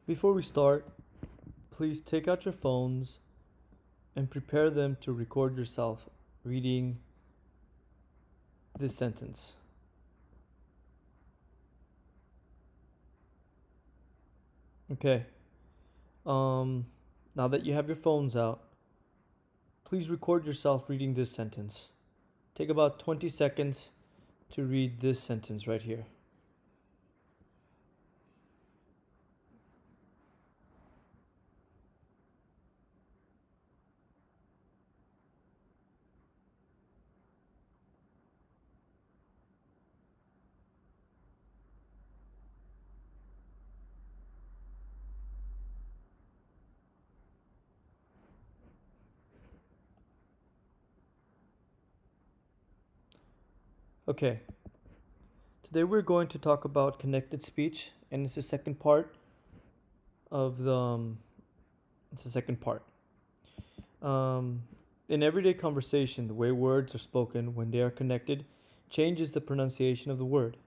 Before we start, please take out your phones and prepare them to record yourself reading this sentence. Okay. Now that you have your phones out, please record yourself reading this sentence. Take about 20 seconds to read this sentence right here. Okay. Today we're going to talk about connected speech, and it's the second part of it's the second part. In everyday conversation, the way words are spoken when they are connected changes the pronunciation of the word.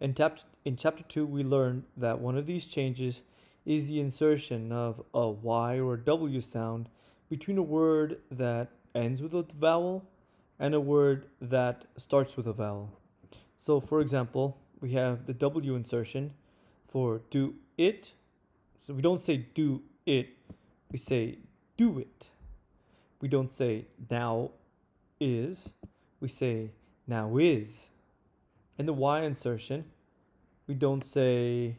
In chapter 2, we learned that one of these changes is the insertion of a Y or a W sound between a word that ends with a vowel and a word that starts with a vowel. So, for example, we have the W insertion for do it. So we don't say do it, we say do it. We don't say now is, we say now is. And the Y insertion, we don't say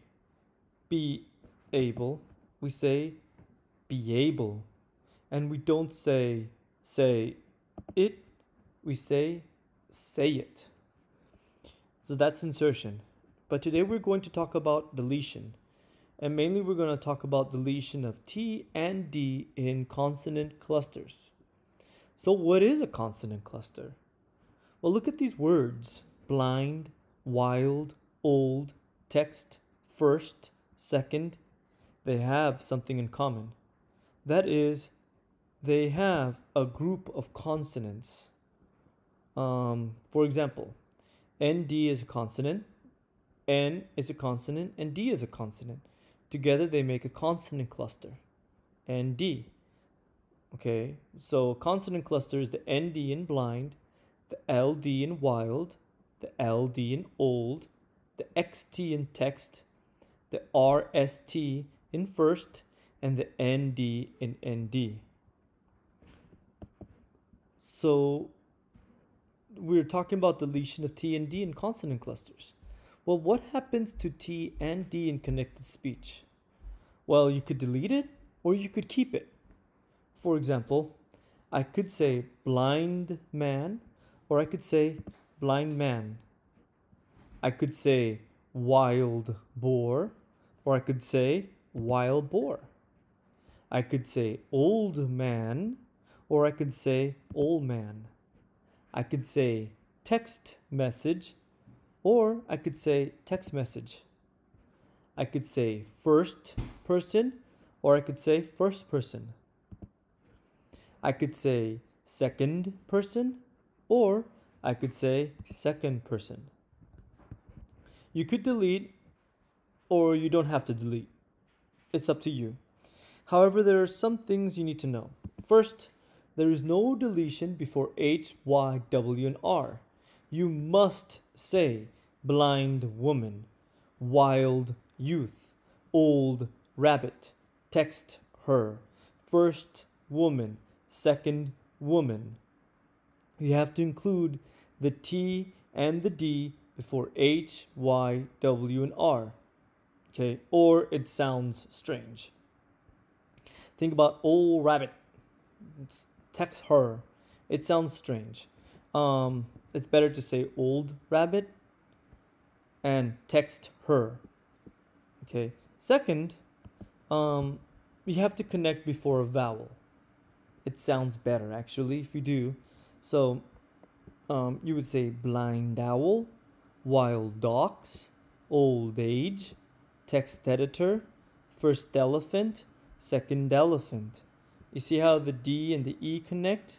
be able, we say be able. And we don't say it, we say it. So that's insertion. But today we're going to talk about deletion. And mainly we're going to talk about deletion of T and D in consonant clusters. So what is a consonant cluster? Well, look at these words: blind, wild, old, text, first, second. They have something in common. That is, they have a group of consonants. For example, ND is a consonant, N is a consonant, and D is a consonant. Together they make a consonant cluster, ND. Okay, so consonant cluster is the ND in blind, the LD in wild, the LD in old, the XT in text, the RST in first, and the ND in ND. So we're talking about deletion of T and D in consonant clusters. Well, what happens to T and D in connected speech? Well, you could delete it or you could keep it. For example, I could say blind man, or I could say blind man. I could say wild boar, or I could say wild boar. I could say old man, or I could say old man. I could say text message, or I could say text message. I could say first person, or I could say first person. I could say second person, or I could say second person. You could delete, or you don't have to delete. It's up to you. However, there are some things you need to know. First, there is no deletion before H, Y, W, and R. You must say blind woman, wild youth, old rabbit, text her, first woman, second woman. You have to include the T and the D before H, Y, W, and R. Okay, or it sounds strange. Think about old rabbit. Text her. It sounds strange. It's better to say old rabbit and text her. Okay. Second, you have to connect before a vowel. It sounds better actually if you do. So you would say blind owl, wild dogs, old age, text editor, first elephant, second elephant. You see how the D and the E connect?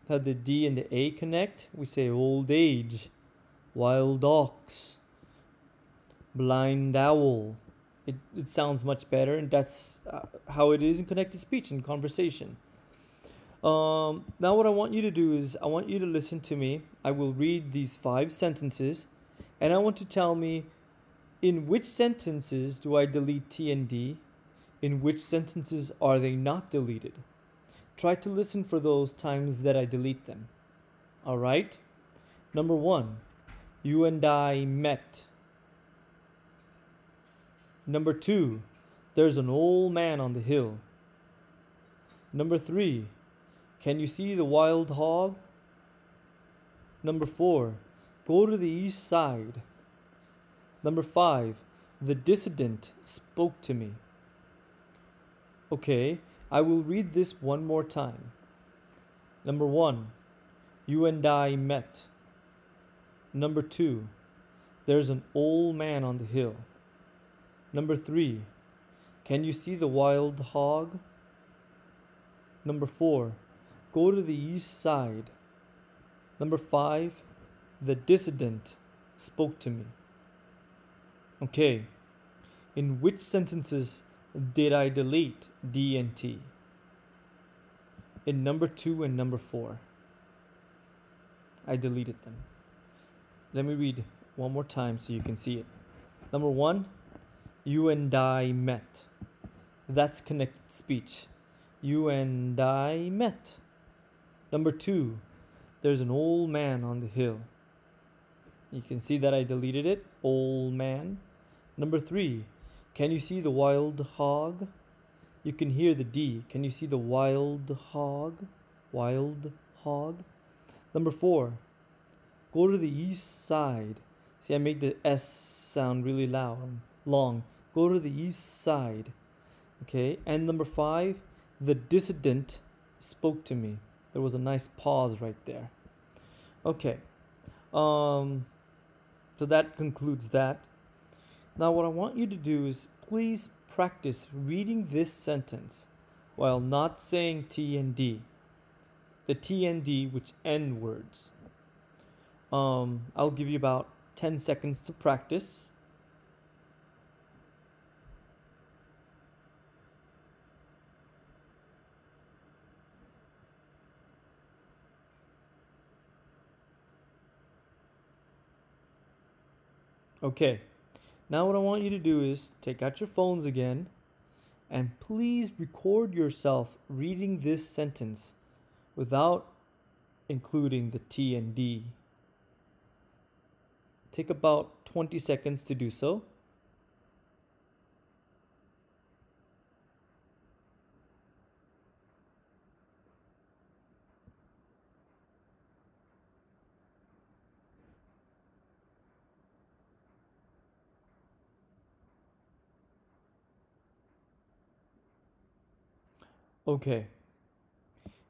How the D and the A connect? We say old age, wild ox, blind owl, It sounds much better, and that's how it is in connected speech and conversation. Now, what I want you to do is I want you to listen to me. I will read these 5 sentences, and I want to tell me in which sentences do I delete T and D, in which sentences are they not deleted. Try to listen for those times that I delete them. All right? Number 1, you and I met. Number 2, there's an old man on the hill. Number 3, can you see the wild hog? Number 4, go to the east side. Number 5, the dissident spoke to me. Okay, I will read this one more time. Number 1, you and I met. Number 2, there's an old man on the hill. Number 3, can you see the wild hog? Number 4, go to the east side. Number 5, the dissident spoke to me. Okay, in which sentences did I delete D and T? In number 2 and number 4, I deleted them. Let me read one more time so you can see it. Number 1, you and I met. That's connected speech. You and I met. Number 2, there's an old man on the hill. You can see that I deleted it. Old man. Number 3, can you see the wild hog? You can hear the D. Can you see the wild hog? Wild hog. Number 4, go to the east side. See, I made the S sound really loud, long. Go to the east side. Okay, and number 5, the dissident spoke to me. There was a nice pause right there. Okay, so that concludes that. Now what I want you to do is please practice reading this sentence while not saying T and D. The T and D which end words. I'll give you about 10 seconds to practice. Okay, now what I want you to do is take out your phones again and please record yourself reading this sentence without including the T and D. Take about 20 seconds to do so. Okay,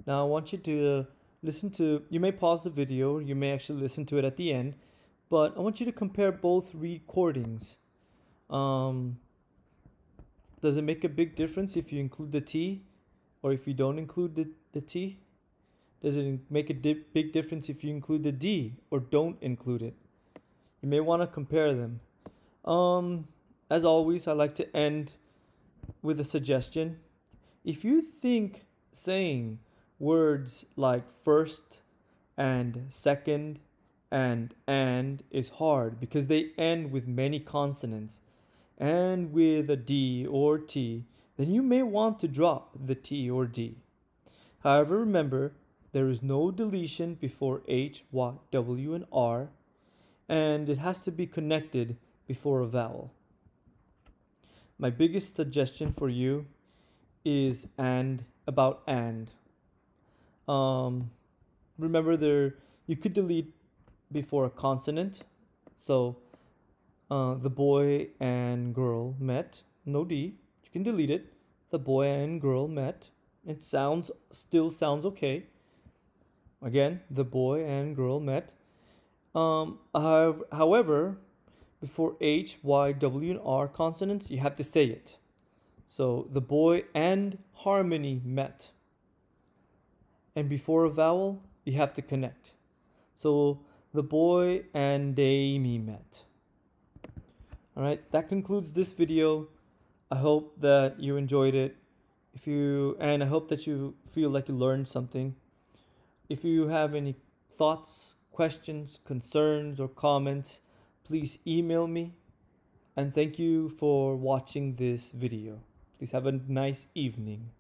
now I want you to listen to, you may pause the video, you may actually listen to it at the end, but I want you to compare both recordings. Does it make a big difference if you include the T or if you don't include the T? Does it make a big difference if you include the D or don't include it? You may want to compare them. As always, I like to end with a suggestion. If you think saying words like first and second and is hard because they end with many consonants and with a D or T, then you may want to drop the T or D. However, remember, there is no deletion before H, Y, W, and R, and it has to be connected before a vowel. My biggest suggestion for you is about and. Remember, you could delete before a consonant. So the boy and girl met. No D. You can delete it. The boy and girl met. It still sounds okay. Again, the boy and girl met. However, before H, Y, W, and R consonants, you have to say it. So the boy and Harmony met. And before a vowel, you have to connect. So the boy and Amy met. Alright, that concludes this video. I hope that you enjoyed it. And I hope that you feel like you learned something. If you have any thoughts, questions, concerns, or comments, please email me. And thank you for watching this video. Please have a nice evening.